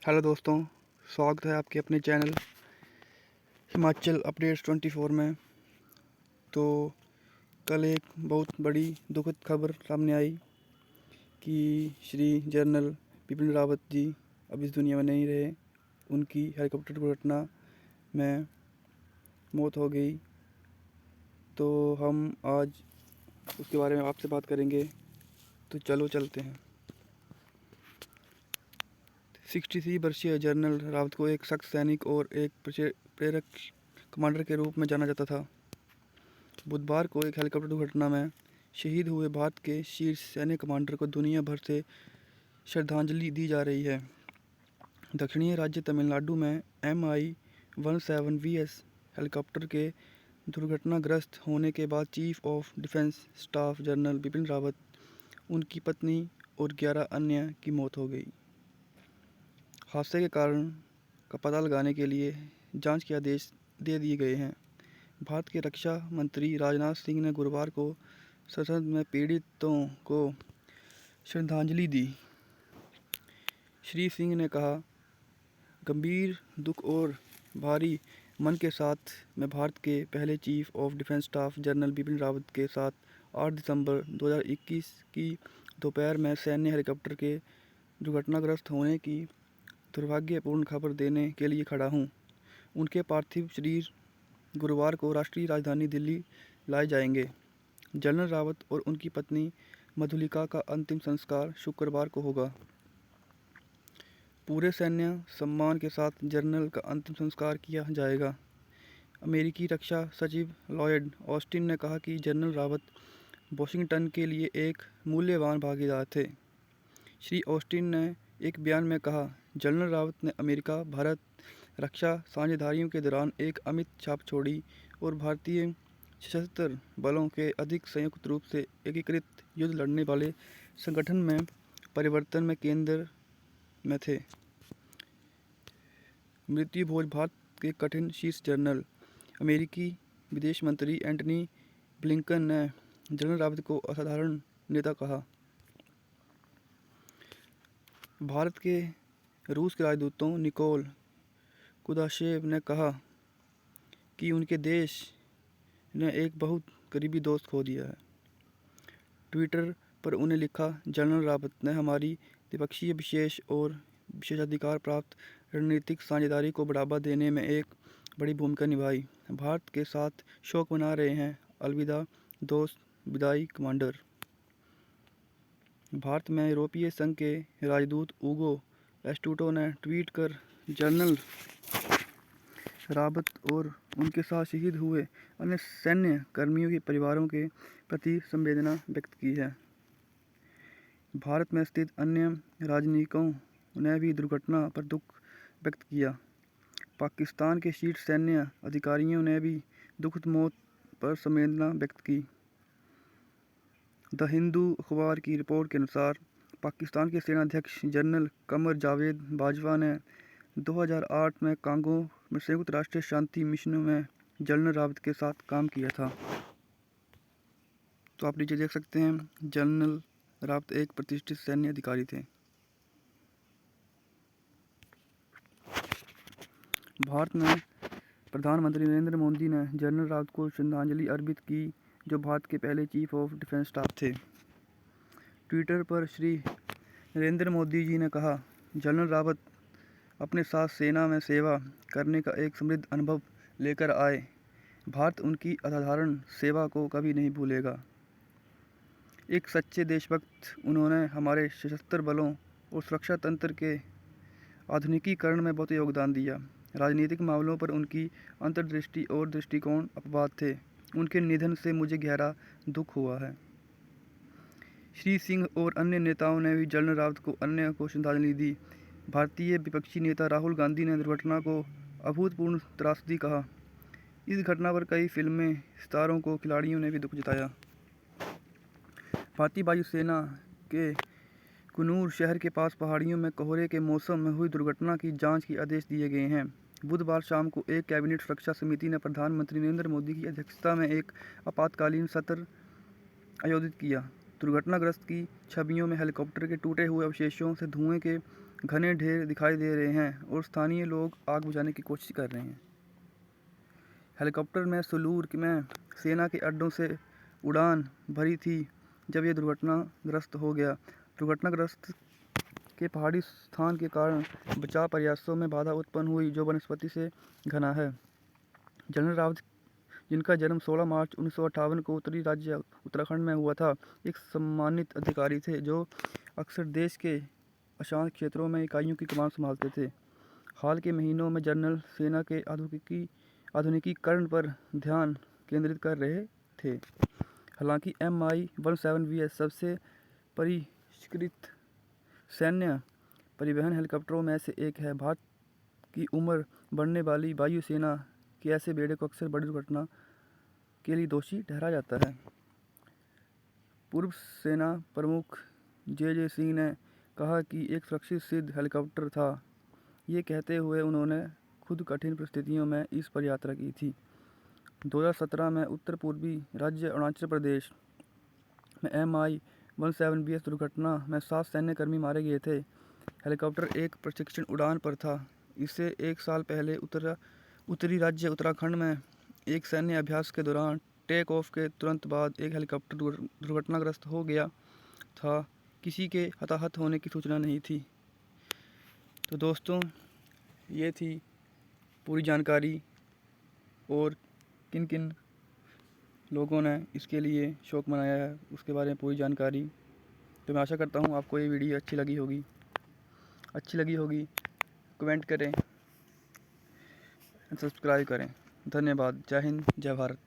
Hello दोस्तों, स्वागत है आपके अपने चैनल हिमाचल अपडेट्स 24 में। तो कल एक बहुत बड़ी दुखद खबर सामने आई कि श्री जनरल बिपिन रावत जी अब इस दुनिया में नहीं रहे। उनकी हेलीकॉप्टर दुर्घटना में मौत हो गई। तो हम आज उसके बारे में आपसे बात करेंगे। तो चलो चलते हैं। 63 वर्षीय जनरल रावत को एक सख्त सैनिक और एक प्रेरक कमांडर के रूप में जाना जाता था। बुधवार को एक हेलीकॉप्टर दुर्घटना में शहीद हुए भारत के शीर्ष सैन्य कमांडर को दुनिया भर से श्रद्धांजलि दी जा रही है। दक्षिणी राज्य तमिलनाडु में MI-17VS हेलीकॉप्टर के दुर्घटनाग्रस्त होने के बाद chief of defence staff general Bipin Rawat, उनकी पत्नी और 11 अन्य की मौत हो गई। हादसे के कारण का पता लगाने के लिए जांच के आदेश दे दिए गए हैं। भारत के रक्षा मंत्री राजनाथ सिंह ने गुरुवार को संसद में पीड़ितों को श्रद्धांजलि दी। श्री सिंह ने कहा, गंभीर दुख और भारी मन के साथ मैं भारत के पहले chief of defence staff general Bipin Rawat के साथ 8 दिसंबर 2021 की दोपहर में सैन्य हेलीकॉप्टर के दुर्घटनाग्रस्त होने की दुर्भाग्यपूर्ण खबर देने के लिए खड़ा हूं। उनके पार्थिव शरीर गुरुवार को राष्ट्रीय राजधानी दिल्ली लाए जाएंगे। जनरल रावत और उनकी पत्नी मधुलिका का अंतिम संस्कार शुक्रवार को होगा। पूरे सैन्य सम्मान के साथ जनरल का अंतिम संस्कार किया जाएगा। अमेरिकी रक्षा सचिव लॉयड ऑस्टिन ने कहा कि जनरल रावत वॉशिंगटन के लिए एक मूल्यवान भागीदार थे। श्री ऑस्टिन ने एक बयान में कहा, जनरल रावत ने अमेरिका भारत रक्षा साझेदारियों के दौरान एक अमिट छाप छोड़ी और भारतीय सशस्त्र बलों के अधिक संयुक्त रूप से एकीकृत युद्ध लड़ने वाले संगठन में परिवर्तन में केंद्र में थे। मृत्यु भोज भारत के कठिन शीर्ष जनरल अमेरिकी विदेश मंत्री एंटनी ब्लिंकन ने जनरल रावत को असाधारण नेता कहा। भारत के रूस के राजदूतों निकोल कुदाशेव ने कहा कि उनके देश ने एक बहुत करीबी दोस्त खो दिया है। ट्विटर पर उन्हें लिखा, जनरल रावत ने हमारी द्विपक्षीय विशेष और विशेषाधिकार प्राप्त रणनीतिक साझेदारी को बढ़ावा देने में एक बड़ी भूमिका निभाई। भारत के साथ शोक मना रहे हैं। अलविदा दोस्त, विदाई कमांडर। भारत में यूरोपीय संघ के राजदूत ऊगो एस्टूटो ने ट्वीट कर जनरल रावत और उनके साथ शहीद हुए अन्य सैन्य कर्मियों के परिवारों के प्रति संवेदना व्यक्त की है। भारत में स्थित अन्य राजनयिकों ने भी दुर्घटना पर दुख व्यक्त किया। पाकिस्तान के शीर्ष सैन्य अधिकारियों ने भी दुखद मौत पर संवेदना व्यक्त की। द हिंदू अखबार की रिपोर्ट के अनुसार पाकिस्तान के सेनाध्यक्ष जनरल कमर जावेद बाजवा ने 2008 में कांगो में संयुक्त राष्ट्र शांति मिशनों में जनरल रावत के साथ काम किया था। तो आप नीचे देख सकते हैं, जनरल रावत एक प्रतिष्ठित सैन्य अधिकारी थे। भारत में प्रधानमंत्री नरेंद्र मोदी ने जनरल रावत को श्रद्धांजलि अर्पित की, जो भारत के पहले चीफ ऑफ डिफेंस स्टाफ थे। ट्विटर पर श्री नरेंद्र मोदी जी ने कहा, जनरल रावत अपने साथ सेना में सेवा करने का एक समृद्ध अनुभव लेकर आए। भारत उनकी असाधारण सेवा को कभी नहीं भूलेगा। एक सच्चे देशभक्त, उन्होंने हमारे सशस्त्र बलों और सुरक्षा तंत्र के आधुनिकीकरण में बहुत योगदान दिया। राजनीतिक मामलों पर उनकी अंतर्दृष्टि और दृष्टिकोण अपवाद थे। उनके निधन से मुझे गहरा दुख हुआ है। श्री सिंह और अन्य नेताओं ने भी जनरल रावत को अन्य को श्रद्धांजलि दी। भारतीय विपक्षी नेता राहुल गांधी ने दुर्घटना को अभूतपूर्व त्रासदी कहा। इस घटना पर कई फिल्में, सितारों को खिलाड़ियों ने भी दुख जताया। भारतीय वायुसेना के कुन्नूर शहर के पास पहाड़ियों में कोहरे के मौसम में हुई दुर्घटना की जांच के आदेश दिए गए हैं। बुधवार शाम को एक कैबिनेट सुरक्षा समिति ने प्रधानमंत्री नरेंद्र मोदी की अध्यक्षता में एक आपातकालीन सत्र आयोजित किया। दुर्घटनाग्रस्त की छवियों में हेलीकॉप्टर के टूटे हुए अवशेषों से धुएं के घने ढेर दिखाई दे रहे हैं और स्थानीय लोग आग बुझाने की कोशिश कर रहे हैं। हेलीकॉप्टर में सुलूर में सेना के अड्डों से उड़ान भरी थी जब यह दुर्घटनाग्रस्त हो गया। दुर्घटनाग्रस्त के पहाड़ी स्थान के कारण बचाव प्रयासों में बाधा उत्पन्न हुई, जो वनस्पति से घना है। जनरल रावत, जिनका जन्म 16 मार्च 1958 को उत्तरी राज्य उत्तराखंड में हुआ था, एक सम्मानित अधिकारी थे जो अक्सर देश के अशांत क्षेत्रों में इकाइयों की कमान संभालते थे। हाल के महीनों में जनरल सेना के आधुनिकीकरण पर ध्यान केंद्रित कर रहे थे। हालांकि Mi-17 सबसे परिष्कृत सैन्य परिवहन हेलीकॉप्टरों में से एक है। भारत की उम्र बढ़ने वाली वायुसेना के ऐसे बेड़े को अक्सर बड़ी दुर्घटना के लिए दोषी ठहराया जाता है। पूर्व सेना प्रमुख जे सिंह ने कहा कि एक सुरक्षित सिद्ध हेलीकॉप्टर था। ये कहते हुए उन्होंने खुद कठिन परिस्थितियों में इस पर यात्रा की थी। 2017 में उत्तर पूर्वी राज्य अरुणाचल प्रदेश में Mi-17 दुर्घटना में 7 सैन्यकर्मी मारे गए थे। हेलीकॉप्टर एक प्रशिक्षण उड़ान पर था। इससे एक साल पहले उत्तरी राज्य उत्तराखंड में एक सैन्य अभ्यास के दौरान टेक ऑफ के तुरंत बाद एक हेलीकॉप्टर दुर्घटनाग्रस्त हो गया था। किसी के हताहत होने की सूचना नहीं थी। तो दोस्तों, ये थी पूरी जानकारी और किन किन लोगों ने इसके लिए शोक मनाया है उसके बारे में पूरी जानकारी। तो मैं आशा करता हूँ आपको ये वीडियो अच्छी लगी होगी। कमेंट करें, सब्सक्राइब करें। धन्यवाद। जय हिंद, जय भारत।